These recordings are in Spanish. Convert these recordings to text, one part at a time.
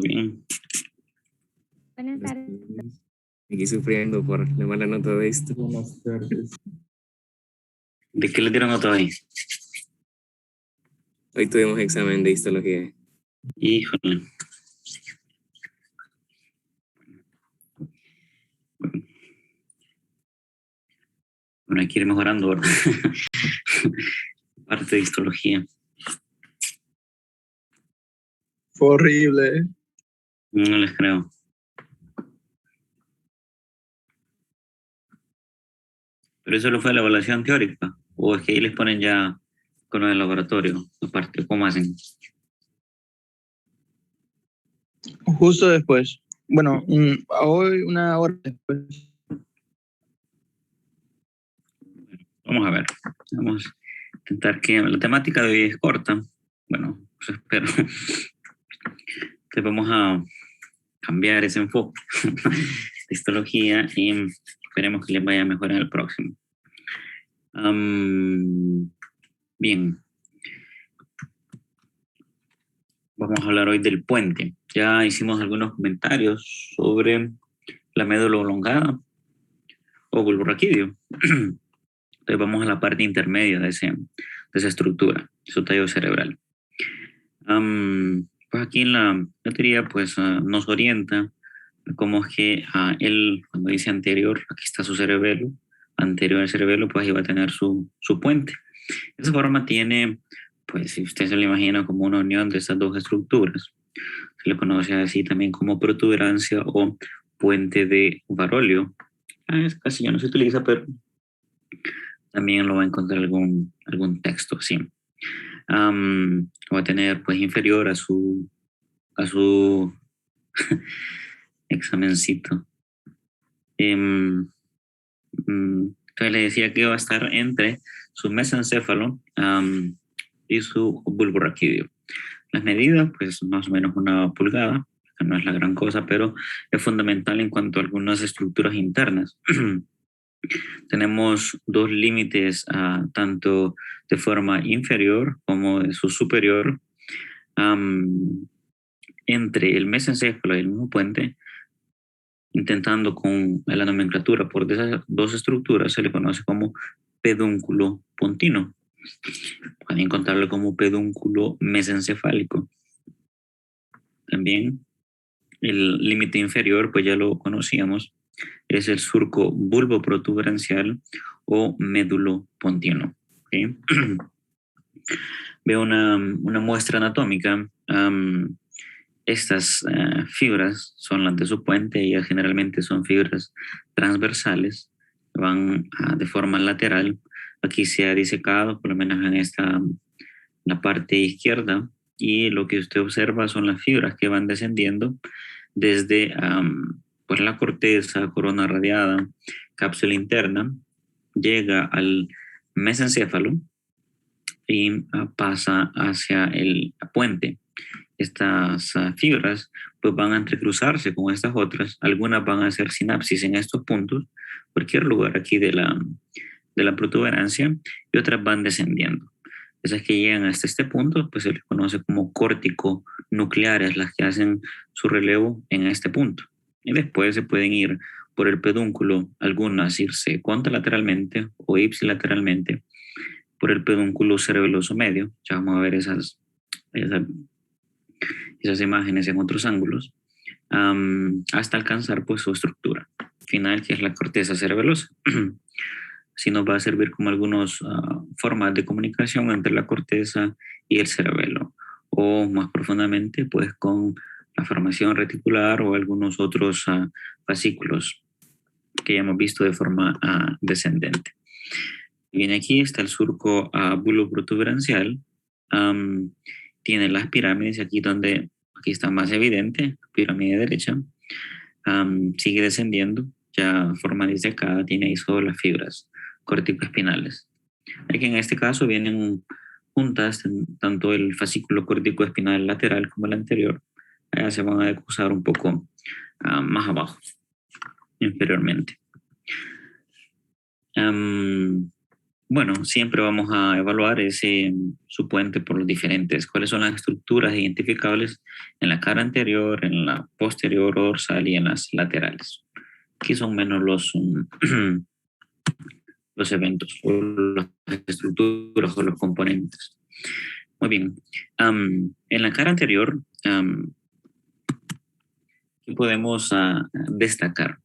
bien? Buenas tardes. Aquí sufriendo por la mala nota de esto. Buenas tardes. ¿De qué le dieron nota hoy? Hoy tuvimos examen de histología. Híjole. Bueno, hay que ir mejorando, ¿verdad? Parte de histología. Fue horrible. No les creo. ¿Pero eso lo fue la evaluación teórica? ¿O es que ahí les ponen ya con lo del laboratorio? Aparte, ¿cómo hacen? Justo después. Bueno, hoy una hora después. Vamos a ver. Vamos a intentar que la temática de hoy es corta. Bueno, pues espero. Entonces vamos a cambiar ese enfoque de histología y esperemos que les vaya mejor en el próximo. Bien. Vamos a hablar hoy del puente. Ya hicimos algunos comentarios sobre la médula oblongada o bulborraquídeo. Entonces vamos a la parte intermedia de esa estructura, de su tallo cerebral. Pues aquí en la teoría pues, nos orienta cómo es que él, cuando dice anterior, aquí está su cerebelo, anterior al cerebelo, pues iba a tener su puente. De esa forma tiene, pues si usted se lo imagina como una unión de estas dos estructuras, se le conoce así también como protuberancia o puente de Varolio. Es casi ya no se utiliza, pero también lo va a encontrar algún texto así. Va a tener pues inferior a su examencito. Entonces le decía que va a estar entre su mesencéfalo y su bulborraquídeo. Las medidas, pues más o menos 1 pulgada, que no es la gran cosa, pero es fundamental en cuanto a algunas estructuras internas. Tenemos dos límites, tanto de forma inferior como de su superior, entre el mesencéfalo y el mismo puente, intentando con la nomenclatura por esas dos estructuras, se le conoce como pedúnculo pontino. Pueden encontrarlo como pedúnculo mesencefálico. También el límite inferior, pues ya lo conocíamos, es el surco bulboprotuberancial o médulo pontino. ¿Okay? Veo una muestra anatómica. Estas fibras son las de su puente, ellas generalmente son fibras transversales, van de forma lateral. Aquí se ha disecado, por lo menos en la parte izquierda, y lo que usted observa son las fibras que van descendiendo desde pues la corteza, corona radiada, cápsula interna, llega al mesencéfalo y pasa hacia el puente. Estas fibras pues van a entrecruzarse con estas otras, algunas van a hacer sinapsis en estos puntos, cualquier lugar aquí de la protuberancia, y otras van descendiendo. Esas que llegan hasta este punto pues se les conoce como córtico nucleares, las que hacen su relevo en este punto. Y después se pueden ir por el pedúnculo, algunas irse contralateralmente o ipsilateralmente por el pedúnculo cerebeloso medio. Ya vamos a ver esas imágenes en otros ángulos, hasta alcanzar pues su estructura final, que es la corteza cerebelosa. Así nos va a servir como algunas formas de comunicación entre la corteza y el cerebelo, o más profundamente pues con la formación reticular o algunos otros fascículos que ya hemos visto de forma descendente. Bien, aquí está el surco bulboprotuberancial. Tiene las pirámides, aquí está más evidente, pirámide derecha, sigue descendiendo, ya forma disecada, tiene ahí solo las fibras corticoespinales. Aquí en este caso vienen juntas tanto el fascículo corticoespinal lateral como el anterior, allá se van a decursar un poco más abajo, inferiormente. Bueno, siempre vamos a evaluar su puente por los diferentes, cuáles son las estructuras identificables en la cara anterior, en la posterior o dorsal y en las laterales. Aquí son menos los eventos o las estructuras o los componentes. Muy bien. En la cara anterior, ¿qué podemos destacar?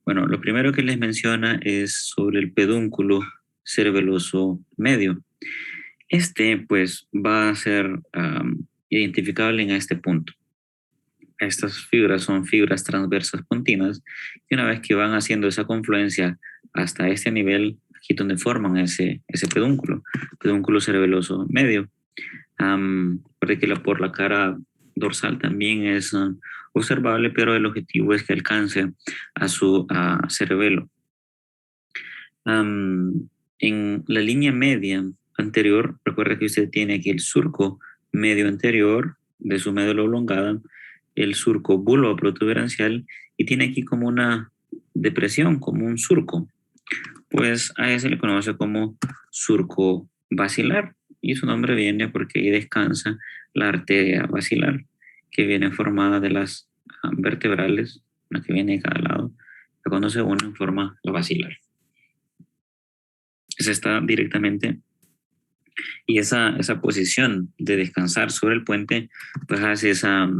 Bueno, lo primero que les menciona es sobre el pedúnculo cerebeloso medio. Pues, va a ser identificable en este punto. Estas fibras son fibras transversas continuas y una vez que van haciendo esa confluencia hasta este nivel, aquí donde forman ese pedúnculo cerebeloso medio. Recuerde que por la cara dorsal también es observable, pero el objetivo es que alcance a su cerebelo. En la línea media anterior, recuerda que usted tiene aquí el surco medio anterior de su médula oblongada, el surco bulboprotuberancial y tiene aquí como una depresión, como un surco. Pues a ese se le conoce como surco basilar y su nombre viene porque ahí descansa la arteria basilar que viene formada de las vertebrales, una que viene de cada lado, que cuando se unen forma la basilar. Esa está directamente y esa posición de descansar sobre el puente pues hace esa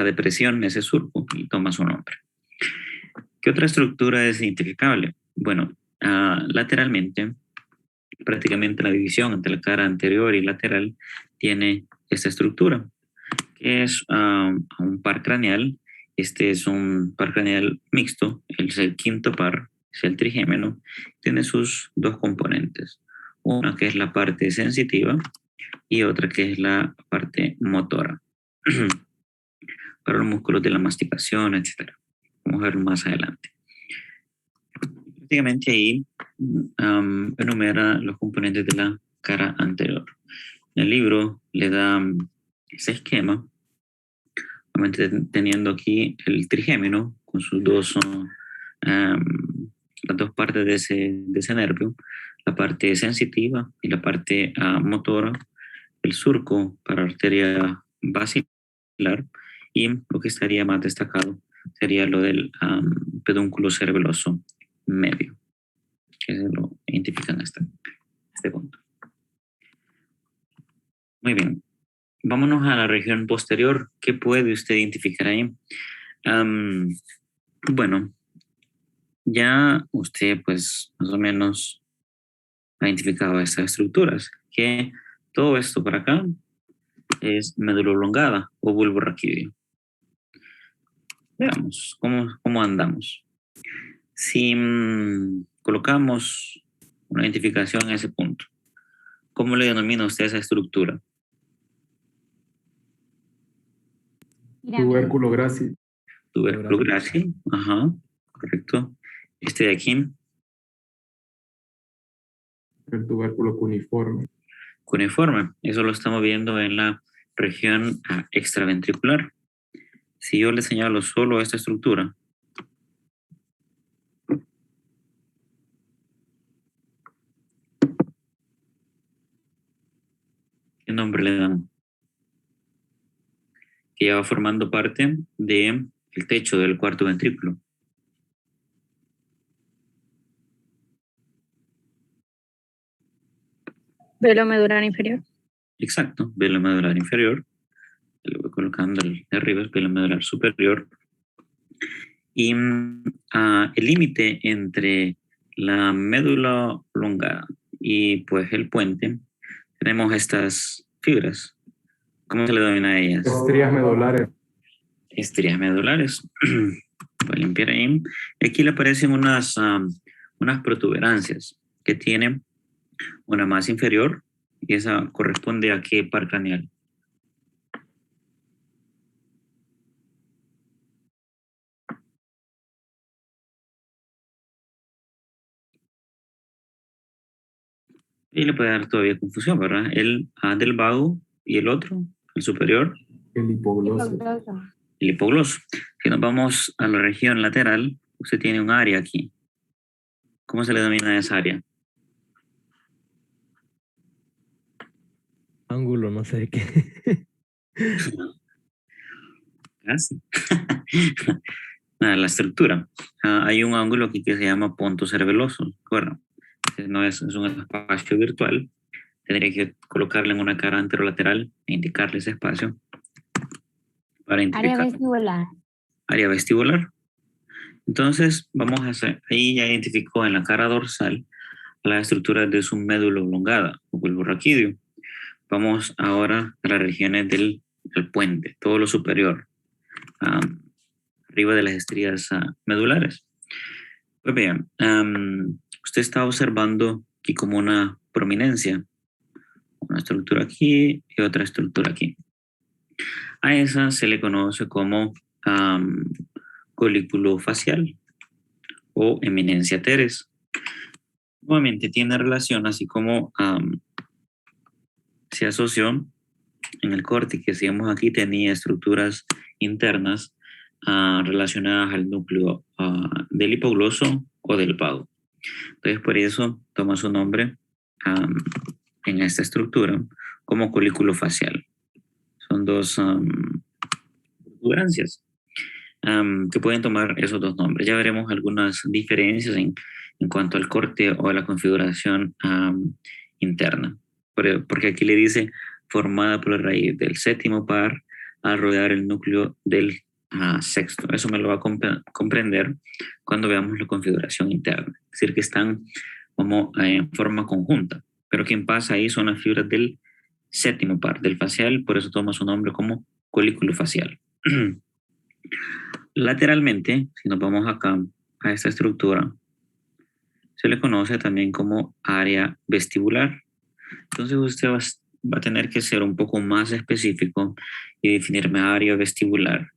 depresión, ese surco y toma su nombre. ¿Qué otra estructura es identificable? Bueno, lateralmente, prácticamente la división entre la cara anterior y lateral tiene esta estructura, que es un par craneal. Este es un par craneal mixto, es el quinto par, es el trigémino, tiene sus dos componentes. Una que es la parte sensitiva y otra que es la parte motora, para los músculos de la masticación, etc. Vamos a ver más adelante. Prácticamente ahí enumera los componentes de la cara anterior. El libro le da ese esquema, obviamente teniendo aquí el trigémino con sus las dos partes de ese nervio, la parte sensitiva y la parte motora, el surco para arteria basilar y lo que estaría más destacado sería lo del pedúnculo cerebeloso medio, que se lo identifican hasta este punto. Muy bien. Vámonos a la región posterior. ¿Qué puede usted identificar ahí? Bueno, ya usted pues más o menos ha identificado estas estructuras, que todo esto para acá es médula oblongada o bulbo raquídeo. Veamos cómo andamos. Si colocamos una identificación en ese punto, ¿cómo le denomina usted esa estructura? Tubérculo grácil. Tubérculo grácil, ajá, correcto. Este de aquí. El tubérculo cuneiforme. Cuneiforme, eso lo estamos viendo en la región extraventricular. Si yo le señalo solo esta estructura, ¿qué nombre le damos? Que ya va formando parte del techo del cuarto ventrículo. Velo medular inferior. Exacto, velo medular inferior. Le voy colocando el de arriba, el velo medular superior. Y el límite entre la médula oblongada y pues el puente, tenemos estas fibras. ¿Cómo se le denomina a ellas? Estrías medulares. Estrías medulares. Voy a limpiar ahí. Aquí le aparecen unas protuberancias que tienen una más inferior y esa corresponde a qué par craneal. Y le puede dar todavía confusión, ¿verdad? El del vago y el otro, el superior. El hipogloso. El hipogloso. Si nos vamos a la región lateral, usted tiene un área aquí. ¿Cómo se le denomina esa área? ángulo, no sé de qué. Casi. La estructura. Hay un ángulo aquí que se llama punto cerveloso. Bueno, no es un espacio virtual. Tendría que colocarle en una cara anterolateral e indicarle ese espacio para Área identificar vestibular. área vestibular. Entonces, vamos a hacer, ahí ya identificó en la cara dorsal la estructura de su médula oblongada o bulbo raquídeo. Vamos ahora a las regiones del puente, todo lo superior, arriba de las estrías medulares. Pues bien, usted está observando aquí como una prominencia, una estructura aquí y otra estructura aquí. A esa se le conoce como colículo facial o eminencia teres. Nuevamente tiene relación, así como se asoció en el corte que decíamos aquí, tenía estructuras internas relacionadas al núcleo del hipogloso o del pago. Entonces, por eso toma su nombre en esta estructura como colículo facial. Son dos protuberancias que pueden tomar esos dos nombres. Ya veremos algunas diferencias en cuanto al corte o a la configuración interna. Porque aquí le dice formada por la raíz del séptimo par al rodear el núcleo del sexto. Eso me lo va a comprender cuando veamos la configuración interna. Es decir, que están como en forma conjunta. Pero quien pasa ahí son las fibras del séptimo par, del facial, por eso toma su nombre como colículo facial. Lateralmente, si nos vamos acá a esta estructura, se le conoce también como área vestibular. Entonces usted va a tener que ser un poco más específico y definirme área vestibular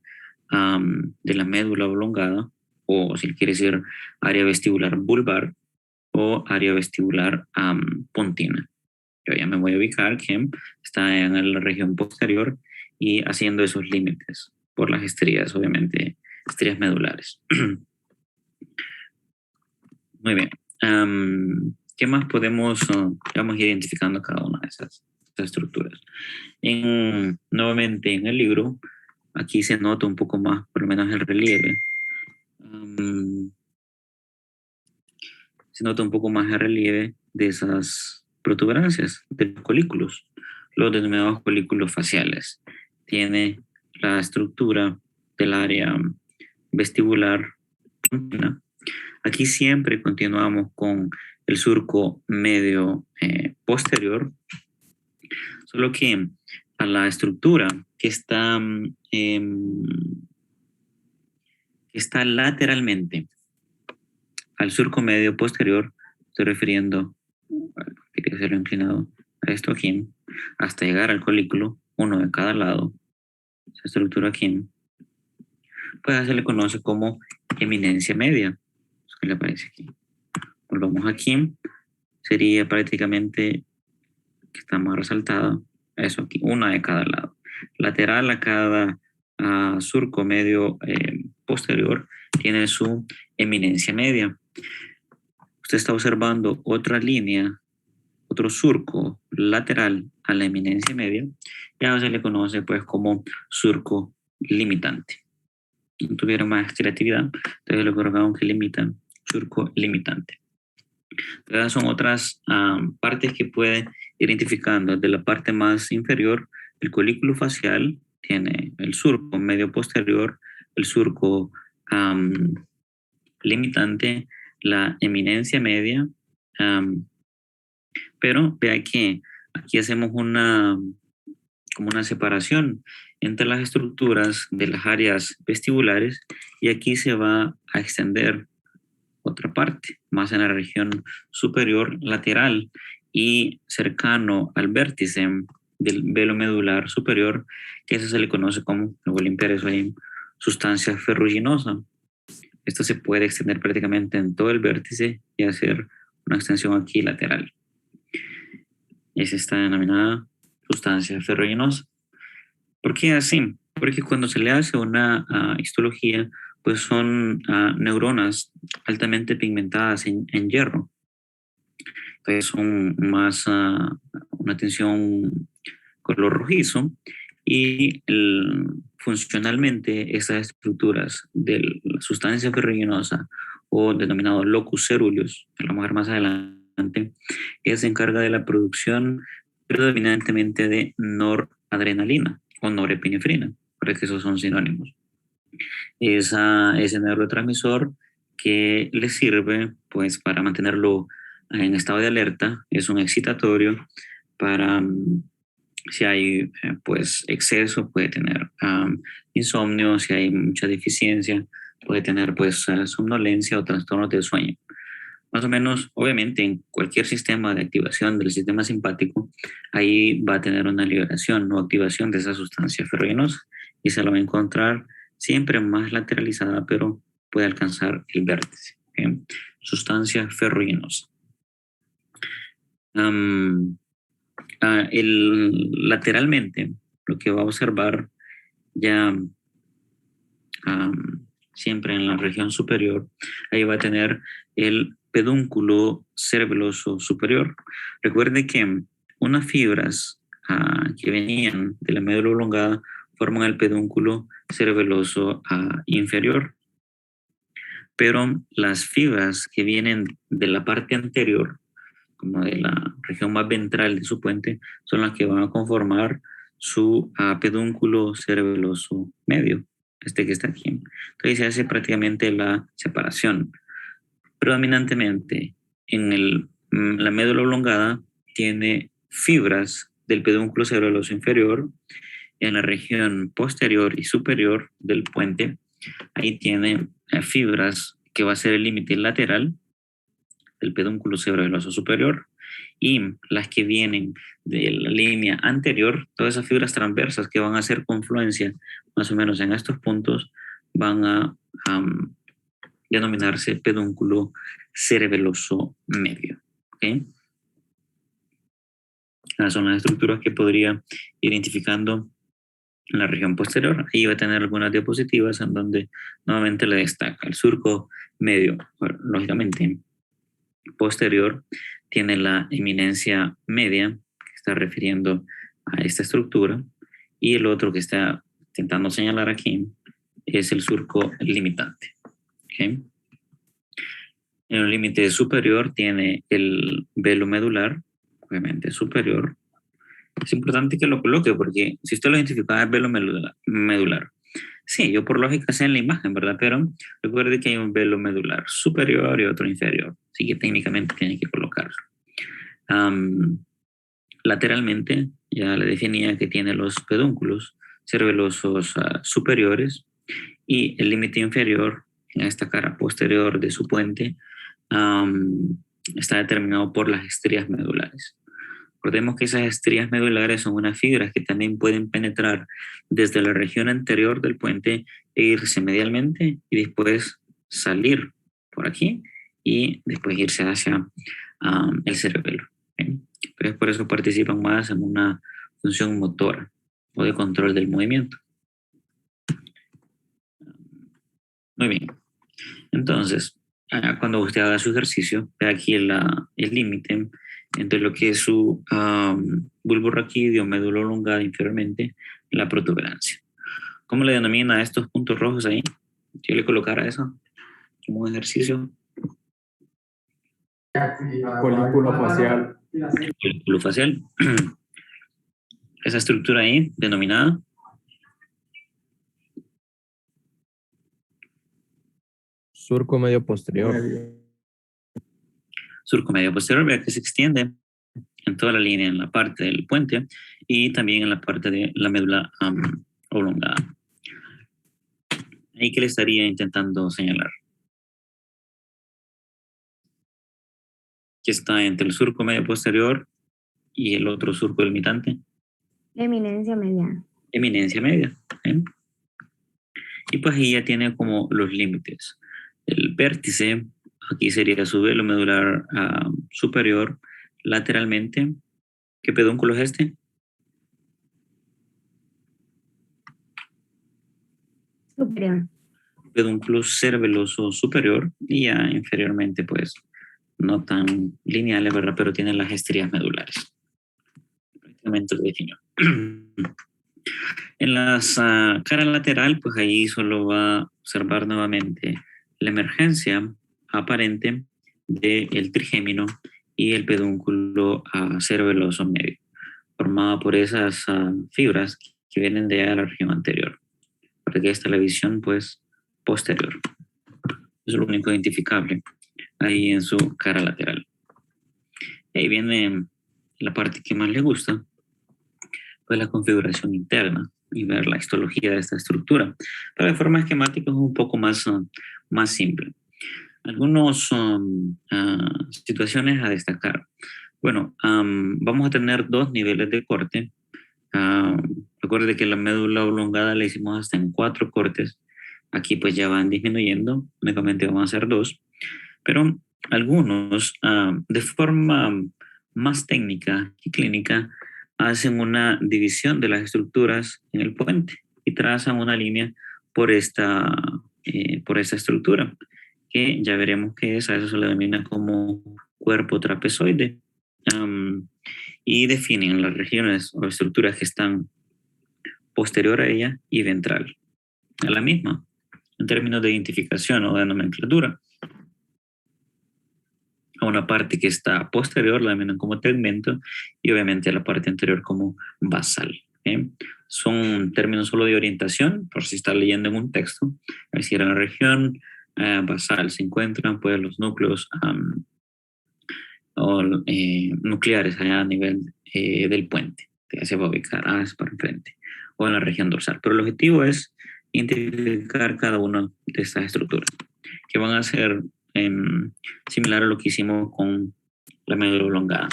de la médula oblongada, o si quiere decir área vestibular vulvar o área vestibular pontina. Yo ya me voy a ubicar que está en la región posterior y haciendo esos límites por las estrías, obviamente, estrías medulares. Muy bien. ¿Qué más podemos, vamos identificando cada una de esas estructuras? Nuevamente en el libro, aquí se nota un poco más, por lo menos el relieve. Se nota un poco más el relieve de esas protuberancias, de los colículos, los denominados colículos faciales. Tiene la estructura del área vestibular. Aquí siempre continuamos con el surco medio posterior, solo que a la estructura que está lateralmente al surco medio posterior, estoy refiriendo, quería hacerlo inclinado a esto aquí, hasta llegar al colículo, uno de cada lado, esa estructura aquí, pues se le conoce como eminencia media. ¿Qué le parece aquí? Volvamos aquí, sería prácticamente que está más resaltada, eso aquí, una de cada lado. Lateral a cada surco medio posterior tiene su eminencia media. Usted está observando otra línea, otro surco lateral a la eminencia media, ya se le conoce pues como surco limitante. No tuvieron más creatividad, entonces lo colocaron que limitan, surco limitante. Entonces son otras partes que puede ir identificando. De la parte más inferior, el colículo facial tiene el surco medio posterior, el surco limitante, la eminencia media, pero vea que aquí hacemos como una separación entre las estructuras de las áreas vestibulares y aquí se va a extender otra parte, más en la región superior lateral y cercano al vértice del velo medular superior, que eso se le conoce como, lo voy a limpiar eso ahí, sustancia ferruginosa. Esto se puede extender prácticamente en todo el vértice y hacer una extensión aquí lateral. Esa está denominada sustancia ferruginosa. ¿Por qué así? Porque cuando se le hace una histología, pues son neuronas altamente pigmentadas en hierro. Entonces son más una tensión color rojizo, y funcionalmente estas estructuras de la sustancia ferruginosa o denominado locus ceruleus, que vamos a ver más adelante, ella se encarga de la producción predominantemente de noradrenalina o norepinefrina, porque esos son sinónimos. Ese neurotransmisor que le sirve pues para mantenerlo en estado de alerta, es un excitatorio para si hay pues exceso, puede tener insomnio, si hay mucha deficiencia, puede tener pues somnolencia o trastornos del sueño. Más o menos, obviamente, en cualquier sistema de activación del sistema simpático, ahí va a tener una liberación o activación de esa sustancia ferruginosa y se la va a encontrar siempre más lateralizada, pero puede alcanzar el vértice. ¿Okay? Sustancia ferruginosa. Lateralmente, lo que va a observar ya siempre en la región superior, ahí va a tener el pedúnculo cerebeloso superior. Recuerde que unas fibras que venían de la médula oblongada forman el pedúnculo cerebeloso inferior, pero las fibras que vienen de la parte anterior, como de la región más ventral de su puente, son las que van a conformar su pedúnculo cerebeloso medio, este que está aquí. Entonces se hace prácticamente la separación. Predominantemente en la médula oblongada tiene fibras del pedúnculo cerebeloso inferior. En la región posterior y superior del puente, ahí tiene fibras que va a ser el límite lateral del pedúnculo cerebeloso superior, y las que vienen de la línea anterior, todas esas fibras transversas que van a hacer confluencia más o menos en estos puntos, van a denominarse pedúnculo cerebeloso medio. ¿Okay? Esas son las estructuras que podría ir identificando en la región posterior. Ahí va a tener algunas diapositivas en donde nuevamente le destaca el surco medio. Bueno, lógicamente, posterior tiene la eminencia media, que está refiriendo a esta estructura, y el otro que está intentando señalar aquí es el surco limitante. ¿Okay? En el límite superior tiene el velo medular, obviamente superior. Es importante que lo coloque porque si usted lo identifica es velo medular. Sí, yo por lógica sé en la imagen, ¿verdad? Pero recuerde que hay un velo medular superior y otro inferior. Así que técnicamente tiene que colocarlo. Lateralmente, ya le definía que tiene los pedúnculos cerebelosos superiores, y el límite inferior, en esta cara posterior de su puente, está determinado por las estrías medulares. Recordemos que esas estrías medulares son unas fibras que también pueden penetrar desde la región anterior del puente e irse medialmente y después salir por aquí y después irse hacia el cerebelo. ¿Okay? Entonces por eso participan más en una función motora o de control del movimiento. Muy bien. Entonces, cuando usted haga su ejercicio, ve aquí el límite entre lo que es su bulbo raquídeo, médula oblongada inferiormente, la protuberancia. ¿Cómo le denomina a estos puntos rojos ahí? Yo le colocara eso como un ejercicio. Folículo facial. Folículo facial. Esa estructura ahí, denominada Surco medio posterior. surco medio posterior, vea que se extiende en toda la línea, en la parte del puente y también en la parte de la médula oblongada. Ahí que le estaría intentando señalar. Que está entre el surco medio posterior y el otro surco limitante. Eminencia media. Eminencia media. ¿Eh? Y pues ahí ya tiene como los límites. El vértice, aquí sería su velo medular superior, lateralmente. ¿Qué pedúnculo es este? Superior. Pedúnculo cerebeloso superior, y ya inferiormente pues no tan lineales, ¿verdad? Pero tienen las estrías medulares. Prácticamente lo definió. En la cara lateral, pues ahí solo va a observar nuevamente la emergencia aparente del trigémino y el pedúnculo cerebeloso medio, formado por esas fibras que vienen de la región anterior. Para que esta es la visión, pues, posterior. Es lo único identificable ahí en su cara lateral. Y ahí viene la parte que más le gusta, pues la configuración interna y ver la histología de esta estructura. Pero de forma esquemática es un poco más simple. Algunas situaciones a destacar. Bueno, vamos a tener dos niveles de corte. Recuerde que la médula oblongada la hicimos hasta en 4 cortes. Aquí pues ya van disminuyendo, únicamente vamos a hacer 2. Pero algunos, de forma más técnica y clínica, hacen una división de las estructuras en el puente y trazan una línea por esta estructura, que ya veremos qué es. A eso se le denomina como cuerpo trapezoide. Y definen las regiones o estructuras que están posterior a ella y ventral a la misma, en términos de identificación o de nomenclatura. A una parte que está posterior la denominan como tegmento y obviamente a la parte anterior como basal. Son términos solo de orientación, por si está leyendo en un texto. Es decir, en la región basal se encuentran pues los núcleos nucleares allá a nivel del puente, que se va a ubicar para enfrente, o en la región dorsal. Pero el objetivo es identificar cada una de estas estructuras, que van a ser similar a lo que hicimos con la médula oblongada.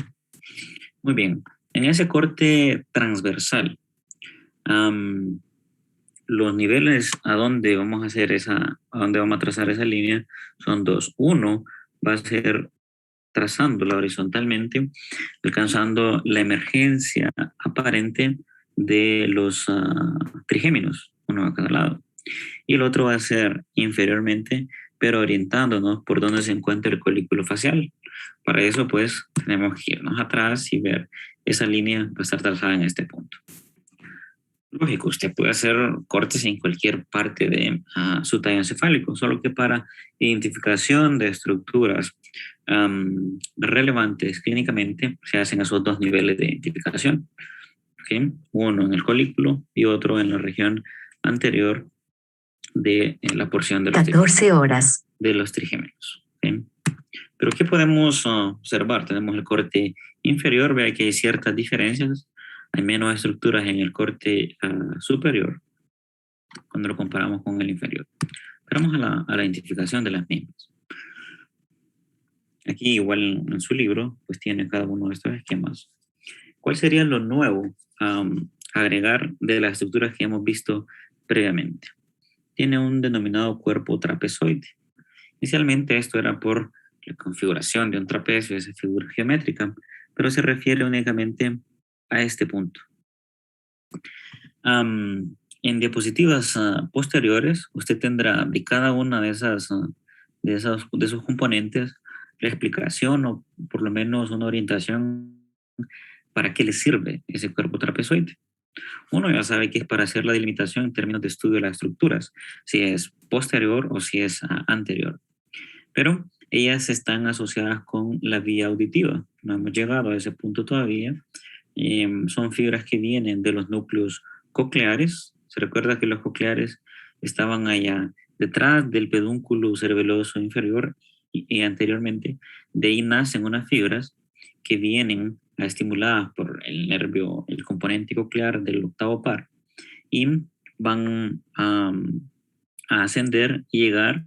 Muy bien, en ese corte transversal, los niveles a donde vamos a trazar esa línea son 2. Uno va a ser trazándola horizontalmente, alcanzando la emergencia aparente de los trigéminos, uno a cada lado. Y el otro va a ser inferiormente, pero orientándonos por donde se encuentra el colículo facial. Para eso, pues, tenemos que irnos atrás y ver esa línea va a estar trazada en este punto. Lógico, usted puede hacer cortes en cualquier parte de su tallo encefálico, solo que para identificación de estructuras relevantes clínicamente se hacen esos 2 niveles de identificación. ¿Okay? Uno en el colículo y otro en la región anterior de la porción de los 14 horas de los trigémenos. ¿Okay? Pero ¿qué podemos observar? Tenemos el corte inferior, vea que hay ciertas diferencias. Hay menos estructuras en el corte superior cuando lo comparamos con el inferior. Pero vamos a la identificación de las mismas. Aquí igual en su libro pues tiene cada uno de estos esquemas. ¿Cuál sería lo nuevo agregar de las estructuras que hemos visto previamente? Tiene un denominado cuerpo trapezoide. Inicialmente esto era por la configuración de un trapecio, esa figura geométrica, pero se refiere únicamente a este punto. En diapositivas posteriores, usted tendrá de cada una de esos componentes la explicación o por lo menos una orientación para qué le sirve ese cuerpo trapezoide. Uno ya sabe que es para hacer la delimitación en términos de estudio de las estructuras, si es posterior o si es anterior. Pero ellas están asociadas con la vía auditiva. No hemos llegado a ese punto todavía. Son fibras que vienen de los núcleos cocleares. Se recuerda que los cocleares estaban allá detrás del pedúnculo cerebeloso inferior y anteriormente. De ahí nacen unas fibras que vienen estimuladas por el nervio, el componente coclear del octavo par, y van a ascender y llegar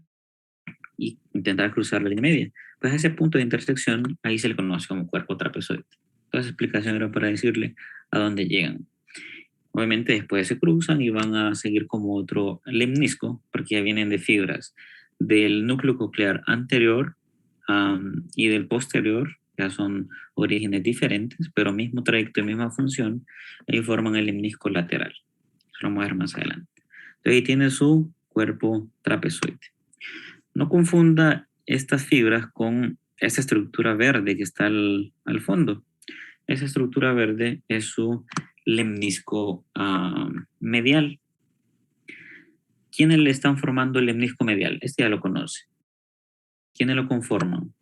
y intentar cruzar la línea media. Pues a ese punto de intersección, ahí se le conoce como cuerpo trapezoide. Toda esa explicación era para decirle a dónde llegan. Obviamente después se cruzan y van a seguir como otro lemnisco, porque ya vienen de fibras del núcleo coclear anterior y del posterior. Ya son orígenes diferentes, pero mismo trayecto y misma función, ahí forman el lemnisco lateral. Eso lo vamos a ver más adelante. Entonces ahí tiene su cuerpo trapezoide. No confunda estas fibras con esta estructura verde que está al fondo. Esa estructura verde es su lemnisco medial. ¿Quiénes le están formando el lemnisco medial? Este ya lo conoce. ¿Quiénes lo conforman?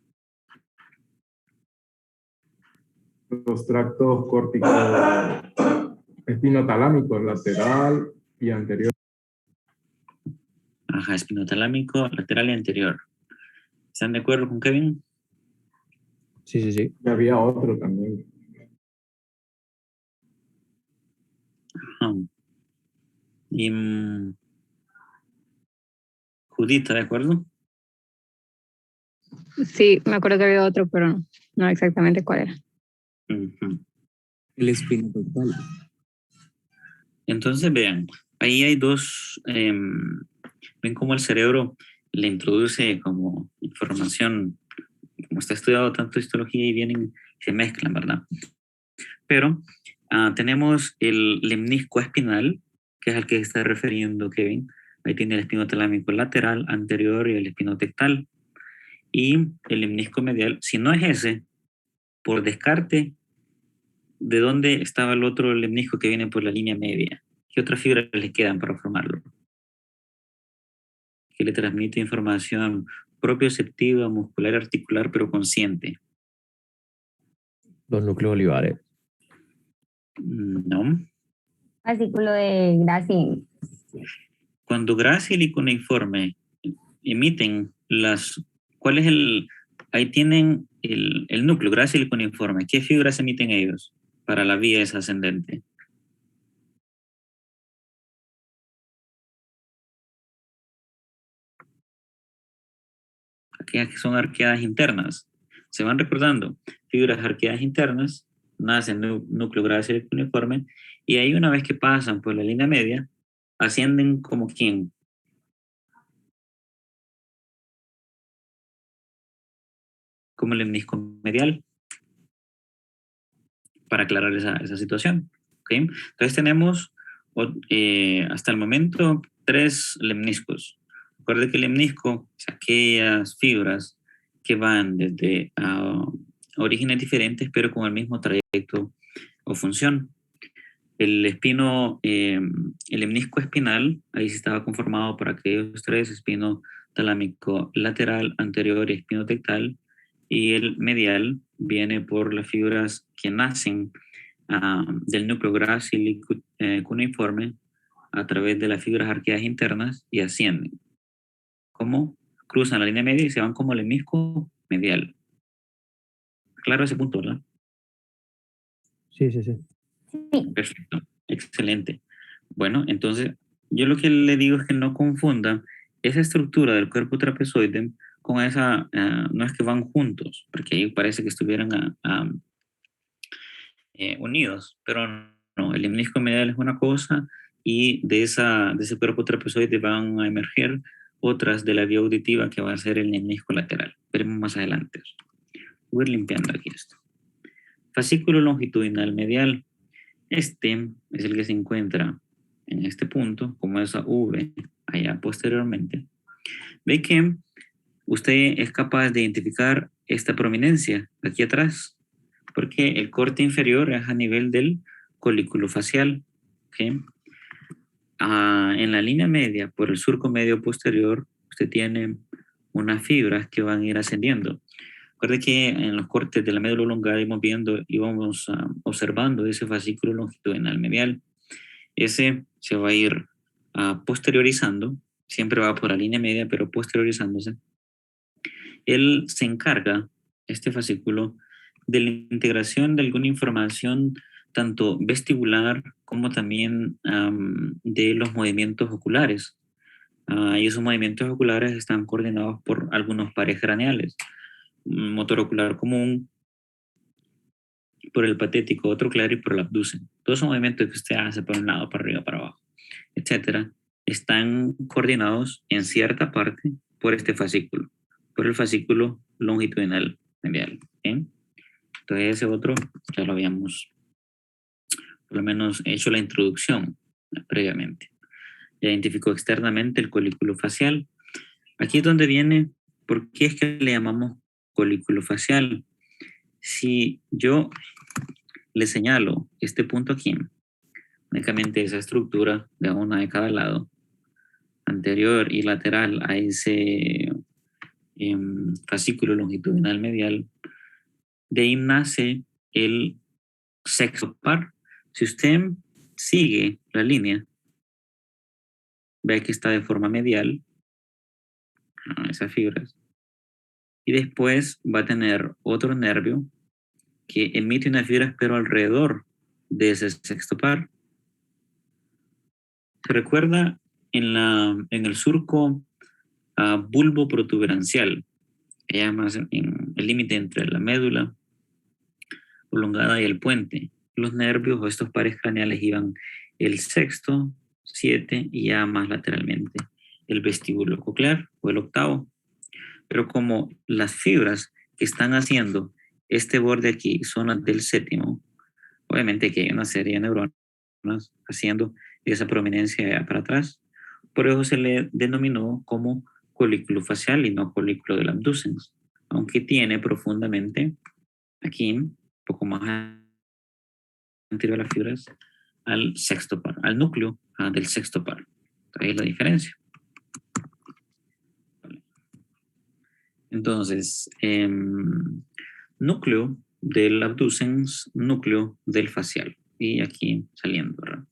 Los tractos córticos espinotalámicos lateral y anterior. Ajá, espinotalámico, lateral y anterior. ¿Están de acuerdo con Kevin? Sí, sí, sí. Y había otro también. Ajá. Y Judith, ¿de acuerdo? Sí, me acuerdo que había otro, pero no exactamente cuál era. Ujú. El espinotectal. Entonces, vean, ahí hay dos, ven cómo el cerebro le introduce como información, como está estudiado tanto histología y vienen, se mezclan, ¿verdad? Pero tenemos el lemnisco espinal, que es al que se está refiriendo Kevin. Ahí tiene el espinotalámico lateral, anterior y el espinotectal. Y el lemnisco medial, si no es ese, por descarte, ¿de dónde estaba el otro lemnisco que viene por la línea media? ¿Qué otras fibras le quedan para formarlo? Que le transmite información propioceptiva, muscular, articular, pero consciente. Los núcleos olivares. No. Fascículo de Gracil. Cuando grácil y cuneiforme emiten las... ¿Cuál es el...? Ahí tienen el núcleo, grácil y cuneiforme. ¿Qué fibras emiten ellos para la vía esa ascendente? Aquellas que son arqueadas internas. Se van recordando, fibras arqueadas internas, nacen núcleo grácil y cuneiforme, y ahí una vez que pasan por la línea media, ascienden como quién. Como el lemnisco medial, para aclarar esa situación. ¿Okay? Entonces tenemos hasta el momento 3 lemniscos. Recuerde que el lemnisco es aquellas fibras que van desde orígenes diferentes, pero con el mismo trayecto o función. El lemnisco espinal, ahí se estaba conformado por aquellos 3, espino talámico lateral, anterior y espinotectal, y el medial viene por las fibras que nacen del núcleo grácil y cuneiforme a través de las fibras arqueadas internas y ascienden. ¿Cómo? Cruzan la línea media y se van como lemnisco medial. Claro ese punto, ¿verdad? Sí, sí, sí. Sí. Perfecto, excelente. Bueno, entonces yo lo que le digo es que no confunda esa estructura del cuerpo trapezoide con esa, no es que van juntos, porque ahí parece que estuvieran unidos, pero no, el lemnisco medial es una cosa y de ese cuerpo trapezoide van a emerger otras de la vía auditiva que va a ser el lemnisco lateral. Veremos más adelante. Voy a ir limpiando aquí esto. Fascículo longitudinal medial. Este es el que se encuentra en este punto, como esa V allá posteriormente. Ve que usted es capaz de identificar esta prominencia aquí atrás, porque el corte inferior es a nivel del colículo facial. ¿Okay? En la línea media, por el surco medio posterior, usted tiene unas fibras que van a ir ascendiendo. Recuerde que en los cortes de la médula oblongada íbamos observando ese fascículo longitudinal medial. Ese se va a ir posteriorizando, siempre va por la línea media, pero posteriorizándose. Él se encarga, este fascículo, de la integración de alguna información tanto vestibular como también de los movimientos oculares. Y esos movimientos oculares están coordinados por algunos pares craneales. Motor ocular común, por el patético, otro claro y por el abducen. Todos esos movimientos que usted hace por un lado, para arriba, para abajo, etcétera, están coordinados en cierta parte por este fascículo, por el fascículo longitudinal medial. ¿Okay? Entonces ese otro ya lo habíamos por lo menos hecho la introducción previamente. Ya identificó externamente el colículo facial. Aquí es donde viene, ¿por qué es que le llamamos colículo facial? Si yo le señalo este punto aquí, únicamente esa estructura de una de cada lado, anterior y lateral a ese fascículo longitudinal medial. De ahí nace el sexto par. Si usted sigue la línea, ve que está de forma medial, esas fibras, y después va a tener otro nervio que emite una fibra pero alrededor de ese sexto par. ¿Se recuerda en el surco bulbo protuberancial? Que llamas en el límite entre la médula prolongada y el puente. Los nervios o estos pares craneales iban el sexto, 7 y ya más lateralmente el vestíbulo coclear o el octavo. Pero como las fibras que están haciendo este borde aquí son las del séptimo, obviamente que hay una serie de neuronas haciendo esa prominencia allá para atrás. Por eso se le denominó como colículo facial y no colículo del abducens, aunque tiene profundamente aquí, un poco más anterior a las fibras, al sexto par, al núcleo del sexto par. Ahí es la diferencia. Entonces, núcleo del abducens, núcleo del facial. Y aquí saliendo, ¿verdad?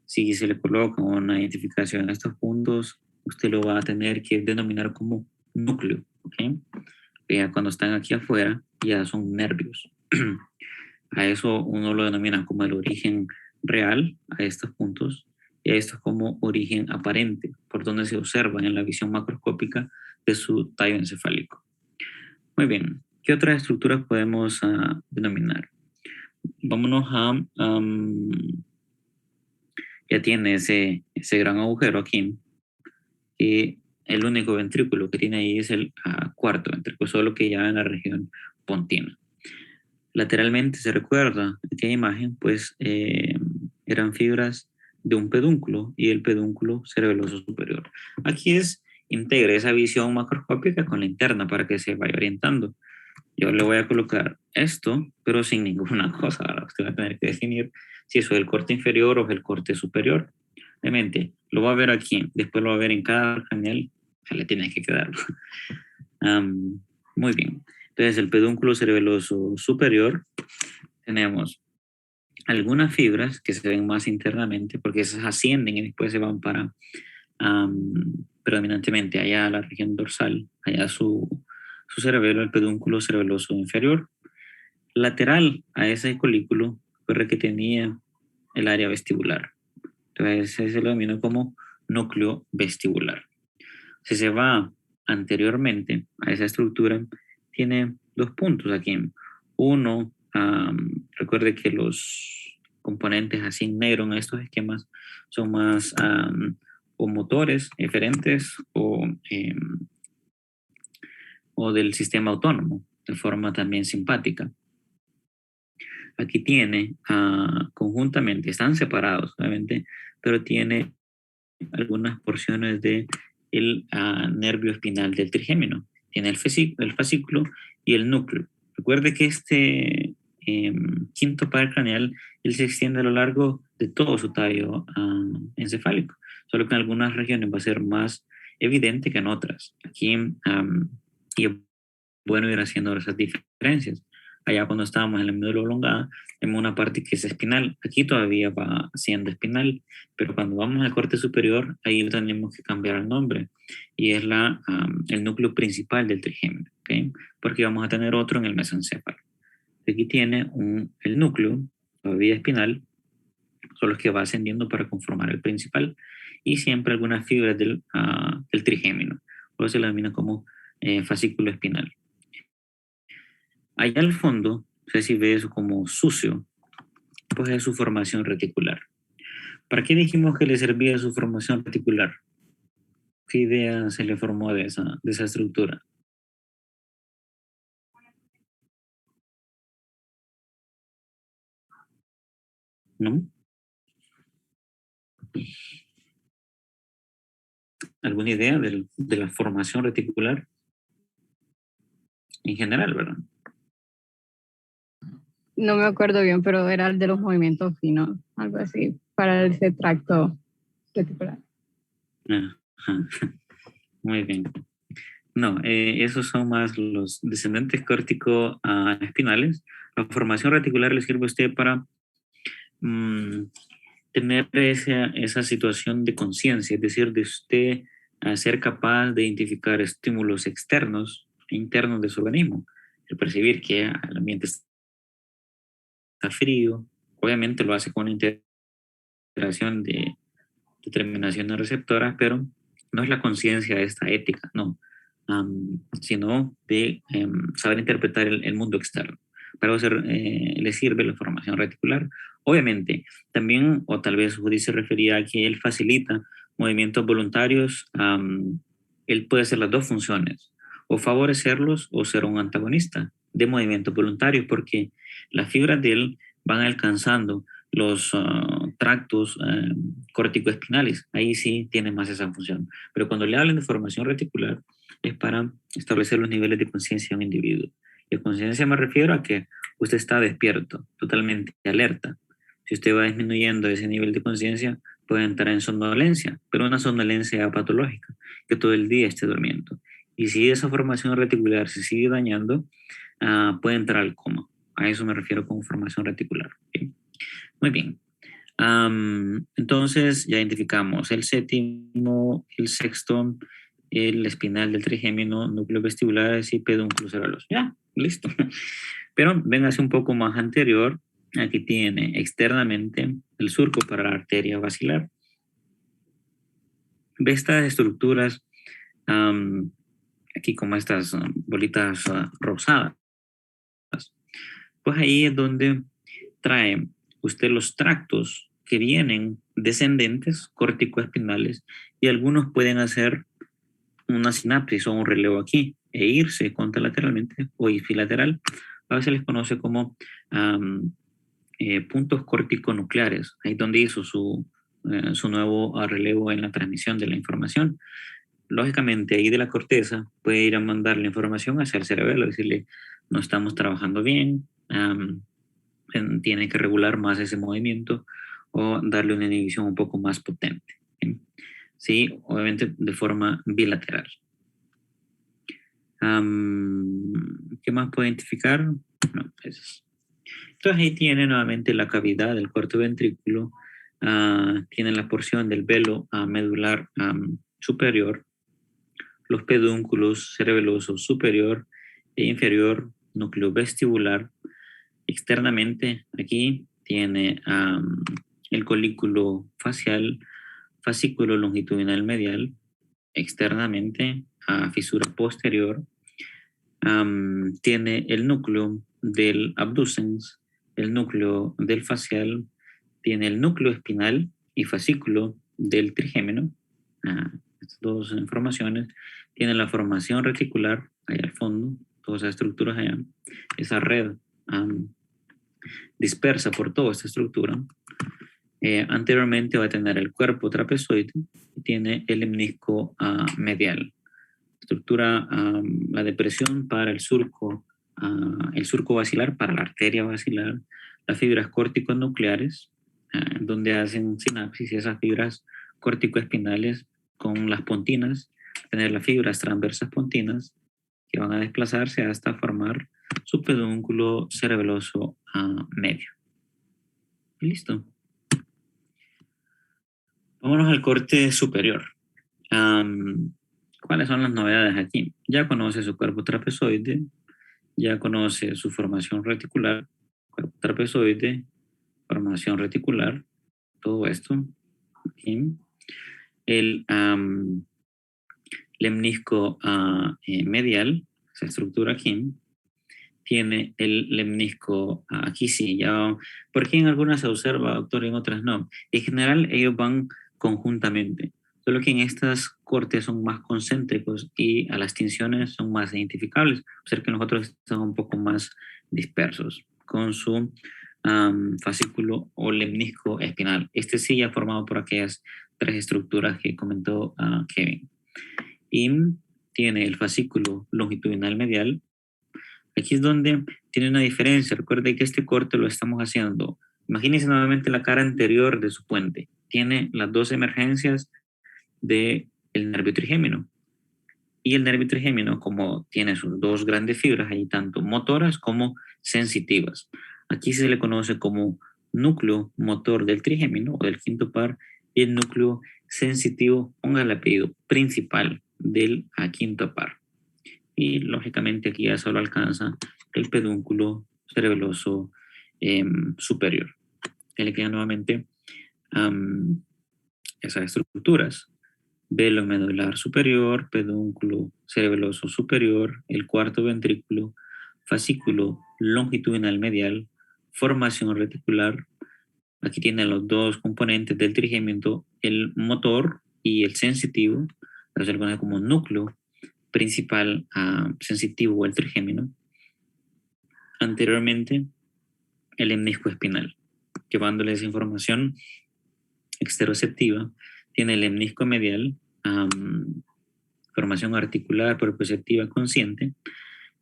Si se le coloca una identificación a estos puntos, usted lo va a tener que denominar como núcleo, ¿ok? Ya cuando están aquí afuera, ya son nervios. A eso uno lo denomina como el origen real, a estos puntos, y a esto como origen aparente, por donde se observan en la visión macroscópica de su tallo encefálico. Muy bien, ¿qué otras estructuras podemos denominar? Vámonos a... ya tiene ese gran agujero aquí, y el único ventrículo que tiene ahí es el cuarto ventrículo, solo que ya en la región pontina. Lateralmente se recuerda aquella imagen, pues eran fibras de un pedúnculo y el pedúnculo cerebeloso superior. Aquí integra esa visión macroscópica con la interna para que se vaya orientando. Yo le voy a colocar esto, pero sin ninguna cosa. Ahora usted va a tener que definir si eso es el corte inferior o es el corte superior. Obviamente, lo va a ver aquí, después lo va a ver en cada canal, se le tiene que quedar. Muy bien. Entonces, el pedúnculo cerebeloso superior, tenemos algunas fibras que se ven más internamente, porque esas ascienden y después se van para, predominantemente allá a la región dorsal, allá su cerebelo, el pedúnculo cerebeloso inferior. Lateral a ese colículo, fue que tenía el área vestibular. Entonces, se lo denomina como núcleo vestibular. Si se va anteriormente a esa estructura, tiene dos puntos aquí. Uno, recuerde que los componentes así en negro en estos esquemas son más o motores eferentes o del sistema autónomo, de forma también simpática. Aquí tiene conjuntamente, están separados obviamente, pero tiene algunas porciones de el nervio espinal del trigémino. Tiene el fascículo y el núcleo. Recuerde que este quinto par craneal, él se extiende a lo largo de todo su tallo encefálico, solo que en algunas regiones va a ser más evidente que en otras. Aquí, y es bueno ir haciendo esas diferencias. Allá cuando estábamos en la médula oblongada, tenemos una parte que es espinal. Aquí todavía va siendo espinal, pero cuando vamos al corte superior, ahí tenemos que cambiar el nombre. Y es el núcleo principal del trigémino, ¿okay? Porque vamos a tener otro en el mesencéfalo. Aquí tiene el núcleo, todavía espinal, son los que va ascendiendo para conformar el principal, y siempre algunas fibras del trigémino. Por eso se lo denomina como fascículo espinal. Allá al fondo, no sé si ve eso como sucio, pues es su formación reticular. ¿Para qué dijimos que le servía su formación reticular? ¿Qué idea se le formó de esa estructura? ¿No? ¿Alguna idea de la formación reticular? En general, ¿verdad? No me acuerdo bien, pero era el de los movimientos finos, algo así, para ese tracto reticular. Ajá. Muy bien. No, esos son más los descendentes córtico-espinales. La formación reticular le sirve a usted para tener esa situación de conciencia, es decir, de usted ser capaz de identificar estímulos externos e internos de su organismo, el percibir que el ambiente está frío, obviamente lo hace con una integración de determinaciones receptoras, pero no es la conciencia de esta ética, no, sino de saber interpretar el mundo externo. Para eso le sirve la formación reticular. Obviamente, también, o tal vez Judy se refería a que él facilita movimientos voluntarios, él puede hacer las dos funciones, o favorecerlos o ser un antagonista de movimientos voluntarios, porque las fibras de él van alcanzando los tractos córtico-espinales. Ahí sí tiene más esa función. Pero cuando le hablan de formación reticular, es para establecer los niveles de conciencia de un individuo. Y a conciencia me refiero a que usted está despierto, totalmente alerta. Si usted va disminuyendo ese nivel de conciencia, puede entrar en somnolencia, pero una somnolencia patológica, que todo el día esté durmiendo. Y si esa formación reticular se sigue dañando, puede entrar al coma. A eso me refiero con formación reticular. ¿Okay? Muy bien. Entonces ya identificamos el séptimo, el sexto, el espinal del trigémino, núcleo vestibular y pedúnculo cerebroso. Ya, listo. Pero véngase un poco más anterior. Aquí tiene externamente el surco para la arteria basilar. Ve estas estructuras aquí como estas bolitas rosadas. Pues ahí es donde trae usted los tractos que vienen descendentes, córtico-espinales, y algunos pueden hacer una sinapsis o un relevo aquí e irse contralateralmente o bilateral. A veces les conoce como puntos córtico-nucleares, ahí donde hizo su nuevo relevo en la transmisión de la información. Lógicamente, ahí de la corteza puede ir a mandar la información hacia el cerebelo, decirle, no estamos trabajando bien, tiene que regular más ese movimiento o darle una inhibición un poco más potente. ¿Sí? Sí, obviamente de forma bilateral. ¿Qué más puede identificar? No, eso. Entonces ahí tiene nuevamente la cavidad del cuarto ventrículo, tiene la porción del velo medular superior, los pedúnculos cerebelosos superior e inferior, núcleo vestibular. Externamente aquí tiene el colículo facial, fascículo longitudinal medial, externamente fisura posterior, tiene el núcleo del abducens, el núcleo del facial, tiene el núcleo espinal y fascículo del trigémino. Estas dos informaciones. Tiene la formación reticular allá al fondo, todas esas estructuras allá, esa red dispersa por toda esta estructura. Anteriormente va a tener el cuerpo trapezoide y tiene el lemnisco medial. Estructura, la depresión para el surco basilar, para la arteria basilar, las fibras córtico-nucleares, donde hacen sinapsis, y esas fibras córtico-espinales con las pontinas, tener las fibras transversas pontinas que van a desplazarse hasta formar su pedúnculo cerebeloso medio. Y listo. Vámonos al corte superior. ¿Cuáles son las novedades aquí? Ya conoce su cuerpo trapezoide, ya conoce su formación reticular, cuerpo trapezoide, formación reticular, todo esto. Aquí. El lemnisco medial, esa estructura aquí, tiene el lemnisco aquí sí, ya, porque en algunas se observa, doctor, y en otras no. En general ellos van conjuntamente, solo que en estas cortes son más concéntricos y a las tinciones son más identificables, o sea que los otros están un poco más dispersos con su fascículo o lemnisco espinal. Este sí ya formado por aquellas tres estructuras que comentó Kevin. Y tiene el fascículo longitudinal medial. Aquí es donde tiene una diferencia. Recuerde que este corte lo estamos haciendo. Imagínense nuevamente la cara anterior de su puente. Tiene las dos emergencias del nervio trigémino. Y el nervio trigémino, como tiene sus dos grandes fibras, ahí tanto motoras como sensitivas. Aquí se le conoce como núcleo motor del trigémino o del quinto par y el núcleo sensitivo, ponga el apellido principal del quinto par. Y lógicamente aquí ya solo alcanza el pedúnculo cerebeloso superior. Le quedan nuevamente esas estructuras: velo medular superior, pedúnculo cerebeloso superior, el cuarto ventrículo, fascículo longitudinal medial, formación reticular. Aquí tienen los dos componentes del trigémino, el motor y el sensitivo. Se le conoce como núcleo principal sensitivo o el trigémino. Anteriormente, el lemnisco espinal, llevándole esa información exteroceptiva. Tiene el lemnisco medial, formación articular proprioceptiva consciente,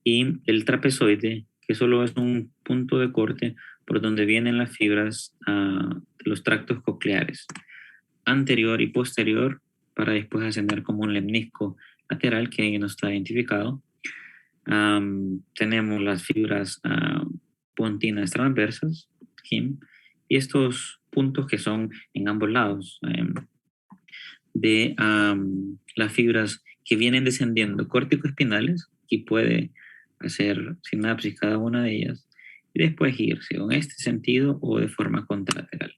y el trapezoide, que solo es un punto de corte por donde vienen las fibras de los tractos cocleares, anterior y posterior, para después ascender como un lemnisco lateral que ahí no está identificado. Tenemos las fibras pontinas transversas, y estos puntos que son en ambos lados de las fibras que vienen descendiendo córtico-espinales, y puede hacer sinapsis cada una de ellas y después irse en este sentido o de forma contralateral.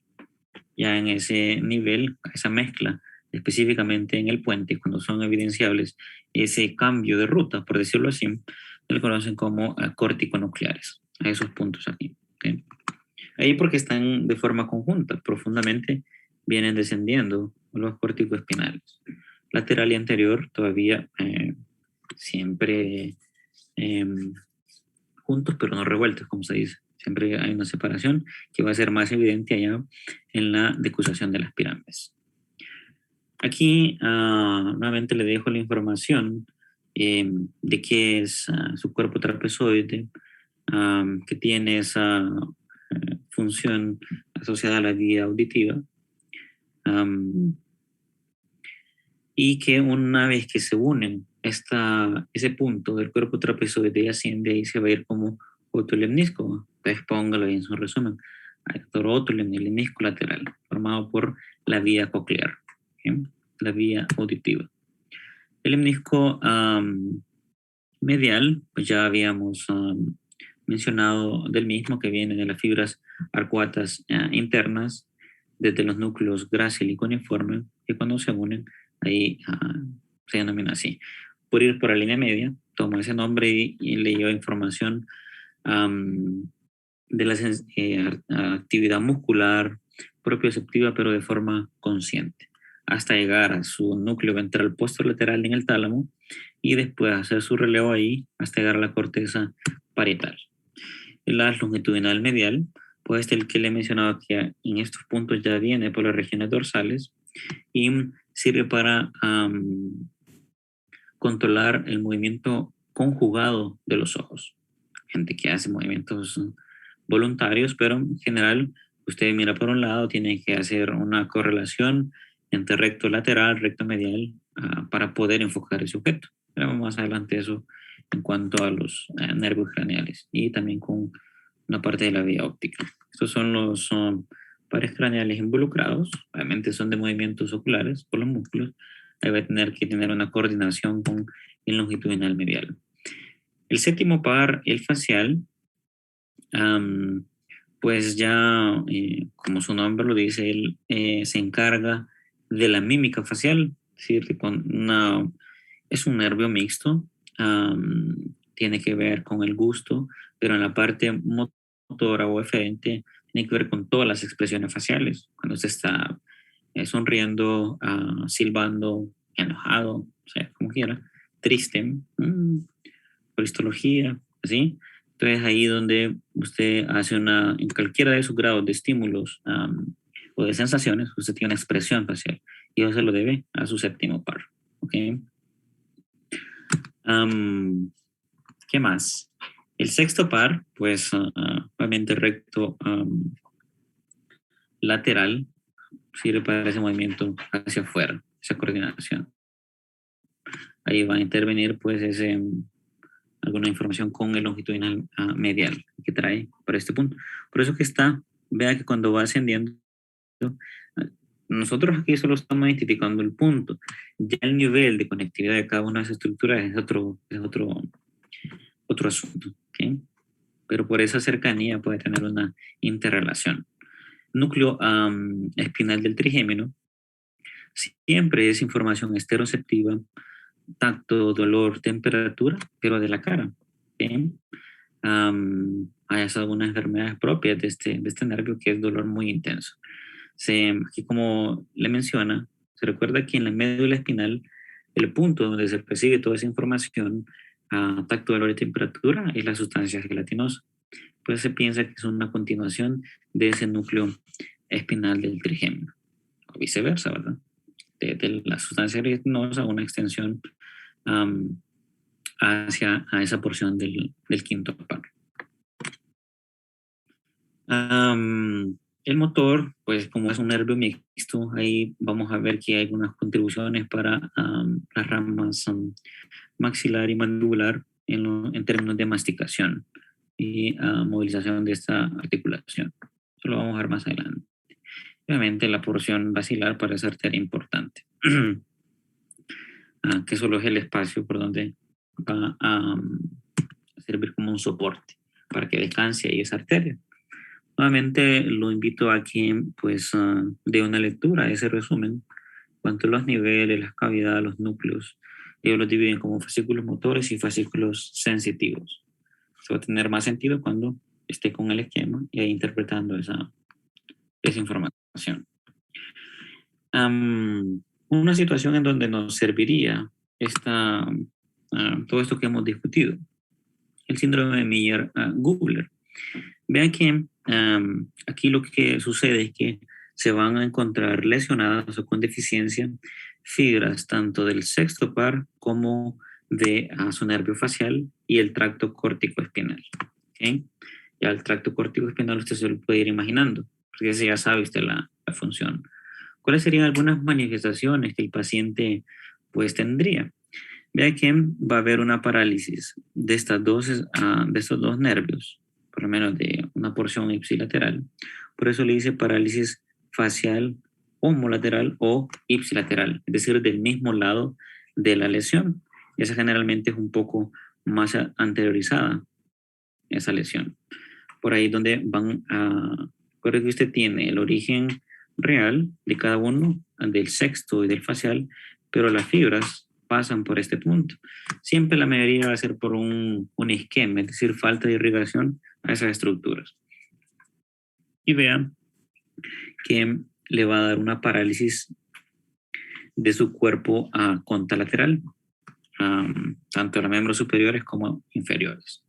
Ya en ese nivel, esa mezcla específicamente en el puente, cuando son evidenciables ese cambio de ruta, por decirlo así, se le conocen como córtico-nucleares, a esos puntos aquí. ¿Okay? Ahí porque están de forma conjunta, profundamente vienen descendiendo los córtico-espinales. Lateral y anterior todavía siempre juntos, pero no revueltos, como se dice. Siempre hay una separación que va a ser más evidente allá en la decusación de las pirámides. Aquí nuevamente le dejo la información de qué es su cuerpo trapezoide, que tiene esa función asociada a la vía auditiva, y que una vez que se unen ese punto del cuerpo trapezoide asciende y se va a ir como otolemnisco. Entonces póngalo ahí en su resumen. Otolemnisco lateral, formado por la vía coclear, ¿okay? La vía auditiva. El lemnisco medial, pues ya habíamos mencionado del mismo, que viene de las fibras arcuatas internas, desde los núcleos grácil y cuneiforme, que cuando se unen, ahí se denomina así. Por ir por la línea media, tomó ese nombre y le dio información de la actividad muscular propioceptiva, pero de forma consciente, hasta llegar a su núcleo ventral posterolateral en el tálamo y después hacer su relevo ahí hasta llegar a la corteza parietal. El haz longitudinal medial, pues el que le he mencionado que en estos puntos ya viene por las regiones dorsales y sirve para controlar el movimiento conjugado de los ojos. Gente que hace movimientos voluntarios, pero en general usted mira por un lado, tiene que hacer una correlación entre recto lateral, recto medial, para poder enfocar ese objeto. Veremos más adelante eso en cuanto a los nervios craneales y también con una parte de la vía óptica. Estos son los pares craneales involucrados. Obviamente son de movimientos oculares por los músculos. Ahí va a tener que tener una coordinación con el longitudinal medial. El séptimo par, el facial, pues ya, como su nombre lo dice, él se encarga de la mímica facial, es decir, es un nervio mixto, tiene que ver con el gusto, pero en la parte motora o eferente tiene que ver con todas las expresiones faciales. Cuando se está sonriendo, silbando, enojado, o sea, como quiera, triste, por histología, así. Entonces ahí donde usted hace en cualquiera de sus grados de estímulos o de sensaciones, usted tiene una expresión facial y eso se lo debe a su séptimo par. ¿Okay? ¿Qué más? El sexto par, pues, obviamente recto lateral, sirve para ese movimiento hacia afuera, esa coordinación. Ahí va a intervenir, pues, alguna información con el longitudinal medial que trae para este punto. Por eso que está, vea que cuando va ascendiendo, nosotros aquí solo estamos identificando el punto. Ya el nivel de conectividad de cada una de esas estructuras es otro asunto. ¿Okay? Pero por esa cercanía puede tener una interrelación. Núcleo espinal del trigémino siempre es información esteroceptiva, tacto, dolor, temperatura, pero de la cara. ¿Okay? Hay algunas enfermedades propias de este nervio que es dolor muy intenso. Aquí como le menciona, se recuerda que en la médula espinal, el punto donde se percibe toda esa información, tacto, dolor y temperatura, es la sustancia gelatinosa. Pues se piensa que es una continuación de ese núcleo espinal del trigémino, o viceversa, ¿verdad? De la sustancia gelatinosa, una extensión hacia esa porción del quinto par. El motor, pues como es un nervio mixto, ahí vamos a ver que hay algunas contribuciones para las ramas maxilar y mandibular en términos de masticación y movilización de esta articulación. Eso lo vamos a ver más adelante. Obviamente la porción basilar para esa arteria importante, que solo es el espacio por donde va a servir como un soporte para que descanse ahí esa arteria. Nuevamente lo invito a que pues dé una lectura a ese resumen. Cuanto a los niveles, las cavidades, los núcleos, ellos los dividen como fascículos motores y fascículos sensitivos. Eso va a tener más sentido cuando esté con el esquema y ahí interpretando esa información. Una situación en donde nos serviría todo esto que hemos discutido, el síndrome de Miller-Gubler. Vean que aquí lo que sucede es que se van a encontrar lesionadas o con deficiencia fibras tanto del sexto par como de su nervio facial y el tracto córtico espinal. ¿Okay? Ya el tracto córtico espinal usted se lo puede ir imaginando, porque ese ya sabe usted la función. ¿Cuáles serían algunas manifestaciones que el paciente pues tendría? Vea que va a haber una parálisis de estos dos nervios, por lo menos de una porción ipsilateral. Por eso le dice parálisis facial homolateral o ipsilateral, es decir, del mismo lado de la lesión. Esa generalmente es un poco más anteriorizada, esa lesión. Por ahí donde van a... Recuerde que usted tiene el origen real de cada uno, del sexto y del facial, pero las fibras pasan por este punto. Siempre la mayoría va a ser por un isquema, es decir, falta de irrigación a esas estructuras. Y vean que le va a dar una parálisis de su cuerpo contralateral, tanto los miembros superiores como inferiores.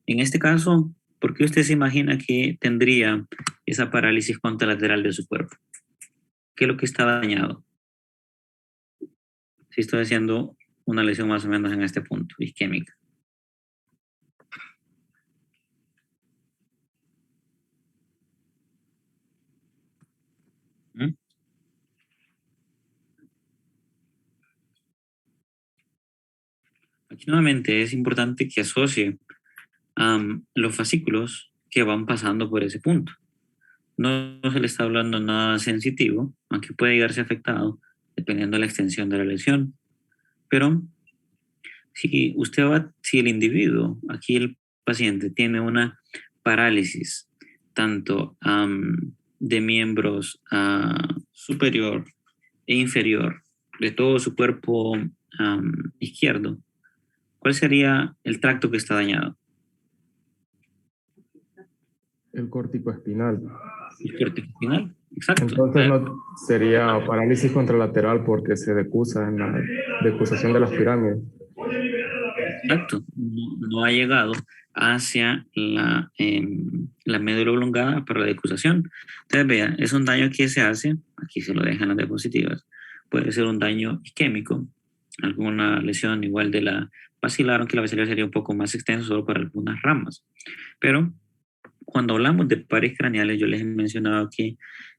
En este caso, ¿por qué usted se imagina que tendría esa parálisis contralateral de su cuerpo? ¿Qué es lo que está dañado? Si estoy haciendo una lesión más o menos en este punto, isquémica. Aquí nuevamente es importante que asocie los fascículos que van pasando por ese punto. No se le está hablando nada sensitivo, aunque puede llegarse afectado dependiendo de la extensión de la lesión. Pero si el individuo, aquí el paciente, tiene una parálisis tanto de miembros superior e inferior de todo su cuerpo izquierdo, ¿cuál sería el tracto que está dañado? El córtico espinal. El córtico espinal, exacto. Entonces no sería parálisis contralateral porque se decusa en la decusación de las pirámides. Exacto, no ha llegado hacia la médula oblongada para la decusación. Entonces, vea, es un daño que se hace, aquí se lo dejan las diapositivas, puede ser un daño isquémico, alguna lesión igual de la basilar, aunque la basilar sería un poco más extenso solo para algunas ramas. Pero cuando hablamos de pares craneales, yo les he mencionado que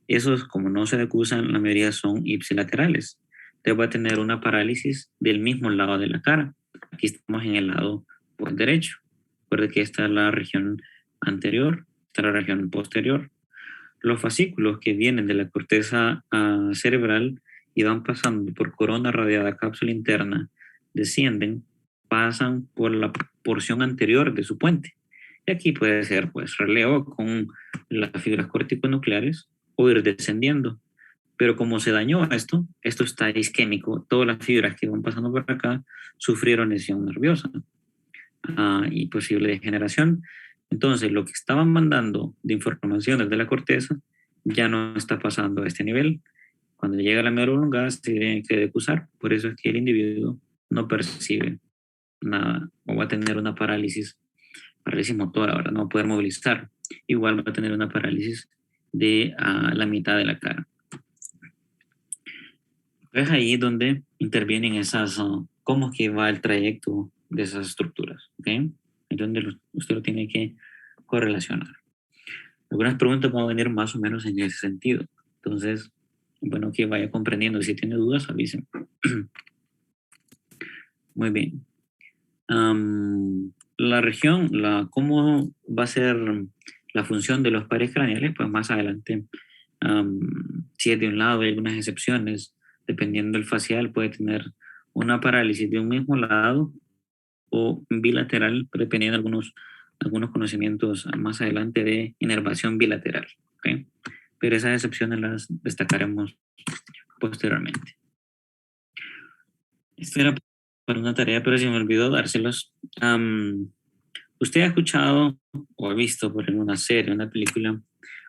esos, como no se decusan, la mayoría son ipsilaterales. Usted va a tener una parálisis del mismo lado de la cara. Aquí estamos en el lado por derecho. Recuerde que esta es la región anterior, esta es la región posterior. Los fascículos que vienen de la corteza cerebral y van pasando por corona radiada, cápsula interna, descienden, pasan por la porción anterior de su puente. Y aquí puede ser pues relevo con las fibras corticonucleares o ir descendiendo. Pero como se dañó esto está isquémico, todas las fibras que van pasando por acá sufrieron lesión nerviosa y posible degeneración. Entonces, lo que estaban mandando de información desde la corteza ya no está pasando a este nivel. Cuando llega la médula oblongada se tiene que decusar. Por eso es que el individuo no percibe nada o va a tener una parálisis motora, ahora no va a poder movilizar. Igual va a tener una parálisis de la mitad de la cara. Es ahí donde intervienen esas, cómo es que va el trayecto de esas estructuras, ¿ok? Es donde usted lo tiene que correlacionar. Algunas preguntas van a venir más o menos en ese sentido. Entonces, bueno, que vaya comprendiendo. Si tiene dudas, avísenme. Muy bien. La región, cómo va a ser la función de los pares craneales, pues más adelante, si es de un lado, hay algunas excepciones, dependiendo del facial, puede tener una parálisis de un mismo lado o bilateral, dependiendo de algunos conocimientos más adelante de inervación bilateral. ¿Okay? Pero esas excepciones las destacaremos posteriormente. Esto era para una tarea, pero se me olvidó dárselos. ¿Usted ha escuchado o ha visto por alguna serie, una película,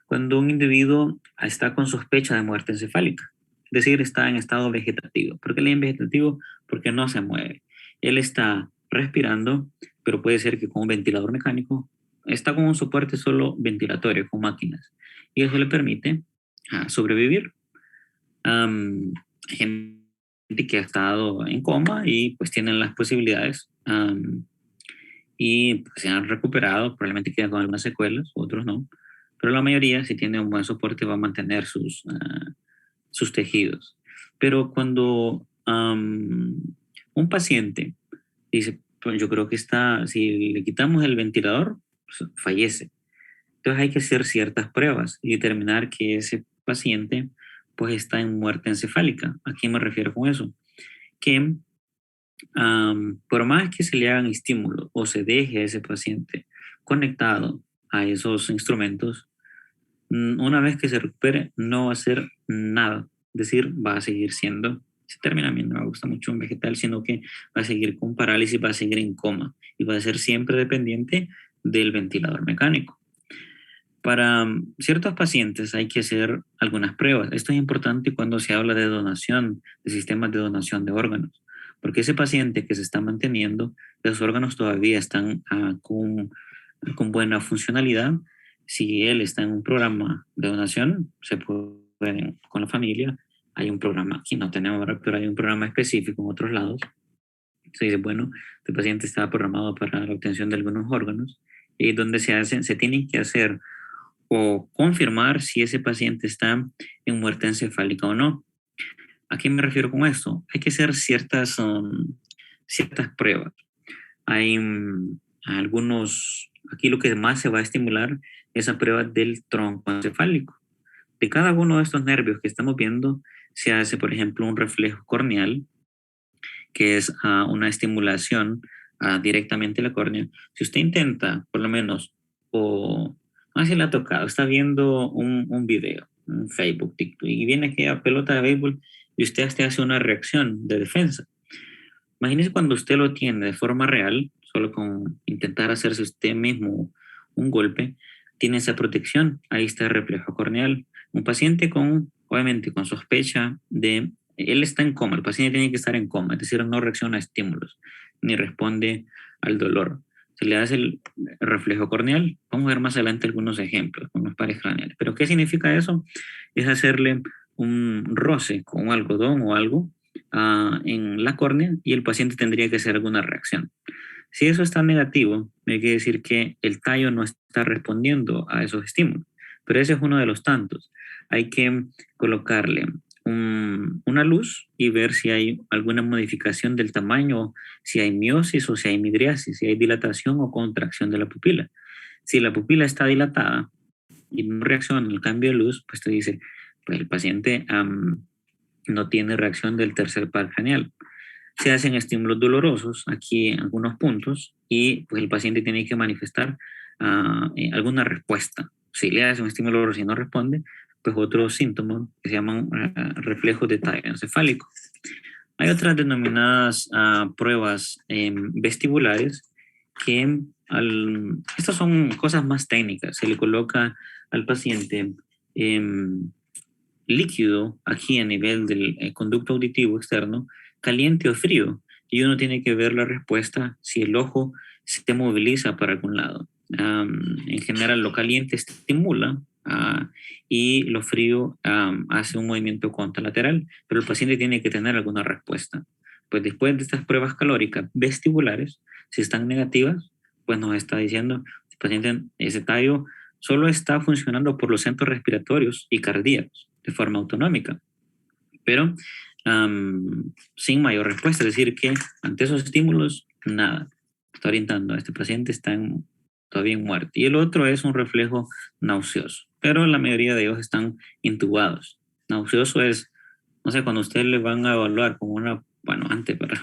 cuando un individuo está con sospecha de muerte encefálica? Es decir, está en estado vegetativo. ¿Por qué le llaman vegetativo? Porque no se mueve. Él está respirando, pero puede ser que con un ventilador mecánico está con un soporte solo ventilatorio, con máquinas. Y eso le permite sobrevivir. Hay gente que ha estado en coma y pues tienen las posibilidades y pues, se han recuperado, probablemente quedan con algunas secuelas, otros no. Pero la mayoría, si tiene un buen soporte, va a mantener sus tejidos. Pero cuando un paciente dice, pues yo creo que si le quitamos el ventilador, pues, fallece. Entonces hay que hacer ciertas pruebas y determinar que ese paciente pues está en muerte encefálica. ¿A qué me refiero con eso? Que por más que se le hagan estímulos o se deje a ese paciente conectado a esos instrumentos, una vez que se recupere no va a hacer nada. Es decir, va a seguir siendo, ese término a mí no me gusta mucho un vegetal, sino que va a seguir con parálisis, va a seguir en coma y va a ser siempre dependiente del ventilador mecánico. Para ciertos pacientes hay que hacer algunas pruebas. Esto es importante cuando se habla de donación, de sistemas de donación de órganos, porque ese paciente que se está manteniendo, los órganos todavía están con buena funcionalidad. Si él está en un programa de donación, se puede, con la familia, hay un programa, aquí no tenemos, pero hay un programa específico en otros lados. Se dice, bueno, este paciente está programado para la obtención de algunos órganos, y donde se tienen que hacer o confirmar si ese paciente está en muerte encefálica o no. ¿A qué me refiero con esto? Hay que hacer ciertas pruebas. Hay aquí lo que más se va a estimular es la prueba del tronco encefálico. De cada uno de estos nervios que estamos viendo, se hace, por ejemplo, un reflejo corneal, que es una estimulación directamente a la córnea. Si usted intenta, por lo menos, si le ha tocado, está viendo un video en Facebook, TikTok, y viene aquella pelota de béisbol y usted hace una reacción de defensa. Imagínese cuando usted lo tiene de forma real, solo con intentar hacerse usted mismo un golpe, tiene esa protección. Ahí está el reflejo corneal. Un paciente obviamente con sospecha él está en coma, el paciente tiene que estar en coma, es decir, no reacciona a estímulos, ni responde al dolor. Se le hace el reflejo corneal. Vamos a ver más adelante algunos ejemplos con los pares craneales. ¿Pero qué significa eso? Es hacerle un roce con un algodón o algo en la córnea y el paciente tendría que hacer alguna reacción. Si eso está negativo, hay que decir que el tallo no está respondiendo a esos estímulos, pero ese es uno de los tantos. Hay que colocarle una luz y ver si hay alguna modificación del tamaño, si hay miosis o si hay midriasis, si hay dilatación o contracción de la pupila. Si la pupila está dilatada y no reacciona al cambio de luz, pues te dice, pues el paciente no tiene reacción del tercer par craneal. Se hacen estímulos dolorosos aquí en algunos puntos y pues el paciente tiene que manifestar alguna respuesta. Si le hace un estímulo doloroso y no responde, pues otros síntomas que se llaman reflejos de tallo encefálico. Hay otras denominadas pruebas vestibulares que estas son cosas más técnicas. Se le coloca al paciente líquido aquí a nivel del conducto auditivo externo, caliente o frío, y uno tiene que ver la respuesta si el ojo se moviliza para algún lado. En general, lo caliente estimula y lo frío hace un movimiento contralateral, pero el paciente tiene que tener alguna respuesta. Pues después de estas pruebas calóricas vestibulares, si están negativas, pues nos está diciendo el paciente, ese tallo solo está funcionando por los centros respiratorios y cardíacos de forma autonómica, pero sin mayor respuesta, es decir, que ante esos estímulos, nada, está orientando a este paciente, está todavía en muerte. Y el otro es un reflejo nauseoso, pero la mayoría de ellos están intubados. Nauseoso es, no sé, cuando ustedes le van a evaluar con una, bueno, antes para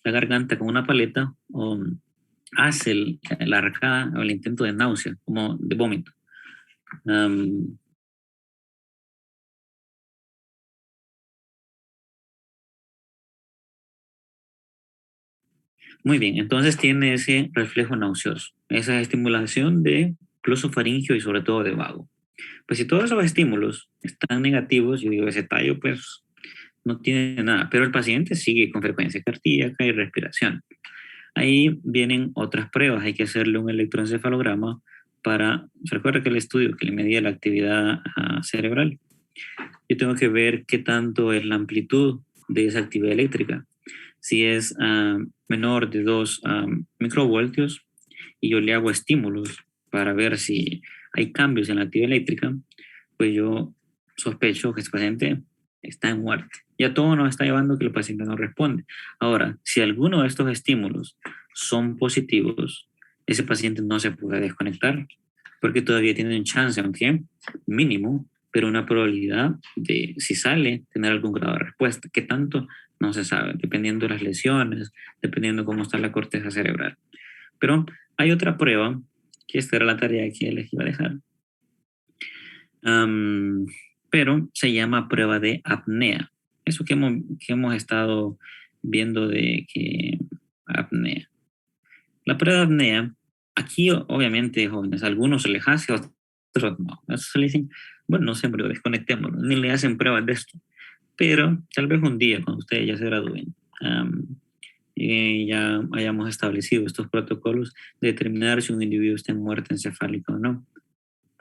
la garganta con una paleta, o hace la arcada o el intento de náusea, como de vómito. Muy bien, entonces tiene ese reflejo nauseoso, esa estimulación de glosofaringio y sobre todo de vago. Pues si todos esos estímulos están negativos, yo digo, ese tallo pues no tiene nada, pero el paciente sigue con frecuencia cardíaca y respiración. Ahí vienen otras pruebas, hay que hacerle un electroencefalograma para, se recuerda que el estudio que le medía la actividad cerebral. Yo tengo que ver qué tanto es la amplitud de esa actividad eléctrica. Si es menor de 2 microvoltios y yo le hago estímulos para ver si hay cambios en la actividad eléctrica, pues yo sospecho que este paciente está en muerte. Ya todo nos está llevando a que el paciente no responde. Ahora, si alguno de estos estímulos son positivos, ese paciente no se puede desconectar porque todavía tiene un chance, aunque mínimo, pero una probabilidad de, si sale, tener algún grado de respuesta. ¿Qué tanto? No se sabe, dependiendo de las lesiones, dependiendo cómo está la corteza cerebral. Pero hay otra prueba, que esta era la tarea que les iba a dejar, pero se llama prueba de apnea. Eso que hemos estado viendo de que apnea. La prueba de apnea, aquí obviamente, jóvenes, algunos se les hace, otros no. Eso se le dicen, bueno, no sé, pero desconectémonos, ni le hacen pruebas de esto. Pero tal vez un día, cuando ustedes ya se gradúen, ya hayamos establecido estos protocolos de determinar si un individuo está en muerte encefálica o no,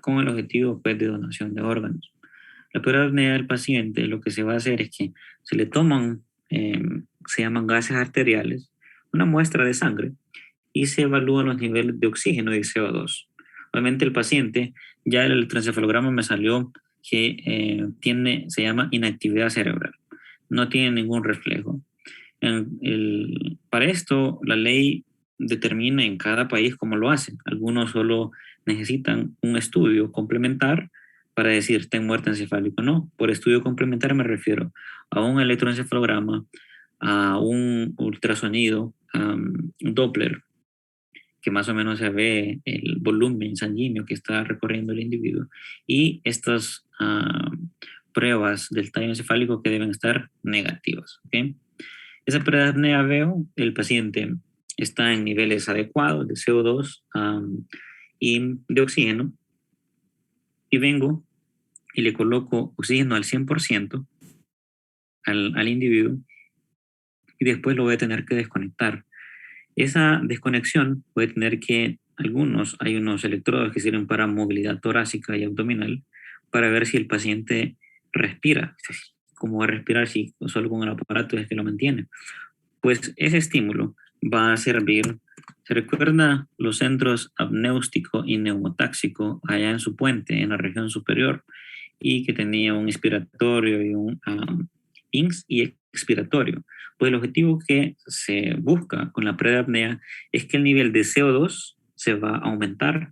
con el objetivo pues, de donación de órganos. La prueba de apnea del paciente, lo que se va a hacer es que se le toman, se llaman gases arteriales, una muestra de sangre, y se evalúan los niveles de oxígeno y de CO2. Obviamente el paciente, ya el electroencefalograma me salió que se llama inactividad cerebral, no tiene ningún reflejo. Para esto, la ley determina en cada país cómo lo hacen. Algunos solo necesitan un estudio complementar para decir ten muerte encefálica o no. Por estudio complementar me refiero a un electroencefalograma, a un ultrasonido, un Doppler, que más o menos se ve el volumen sanguíneo que está recorriendo el individuo, y estas pruebas del tallo encefálico que deben estar negativas. ¿Okay? Esa prueba de apnea veo, el paciente está en niveles adecuados de CO2 y de oxígeno, y vengo y le coloco oxígeno al 100% al individuo, y después lo voy a tener que desconectar. Esa desconexión puede tener que hay unos electrodos que sirven para movilidad torácica y abdominal para ver si el paciente respira ¿cómo va a respirar si solo con el aparato es que lo mantiene? Pues ese estímulo va a servir. ¿Se recuerda los centros apnéustico y neumotáxico allá en su puente, en la región superior, y que tenía un inspiratorio y un INS y expiratorio? Pues el objetivo que se busca con la predapnea es que el nivel de CO2 se va a aumentar,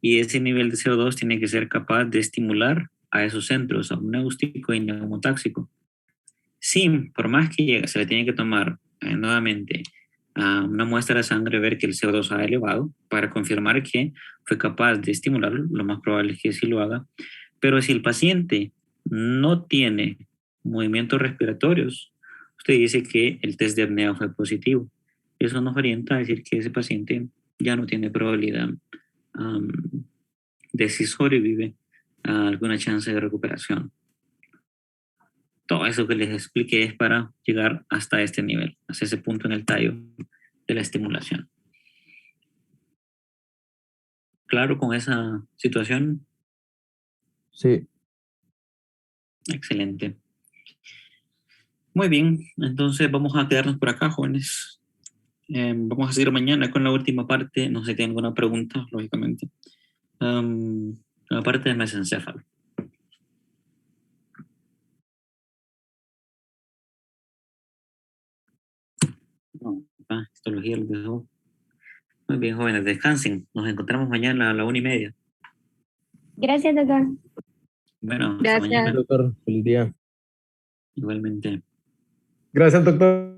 y ese nivel de CO2 tiene que ser capaz de estimular a esos centros apnéustico y neumotáxico. Sí, por más que llegue, se le tiene que tomar nuevamente una muestra de sangre, ver que el CO2 ha elevado para confirmar que fue capaz de estimularlo. Lo más probable es que sí lo haga. Pero si el paciente no tiene movimientos respiratorios, usted dice que el test de apnea fue positivo. Eso nos orienta a decir que ese paciente ya no tiene probabilidad de si sobrevive a alguna chance de recuperación. Todo eso que les expliqué es para llegar hasta este nivel, hasta ese punto en el tallo de la estimulación. ¿Claro con esa situación? Sí. Excelente. Muy bien, entonces vamos a quedarnos por acá, jóvenes. Vamos a seguir mañana con la última parte. No sé si tienen alguna pregunta, lógicamente. La parte de mesencéfalo. No, histología lo dejó. Muy bien, jóvenes, descansen. Nos encontramos mañana a la 1:30. Gracias, doctor. Bueno, hasta Gracias. mañana. Doctor, feliz día. Igualmente. Gracias, doctor.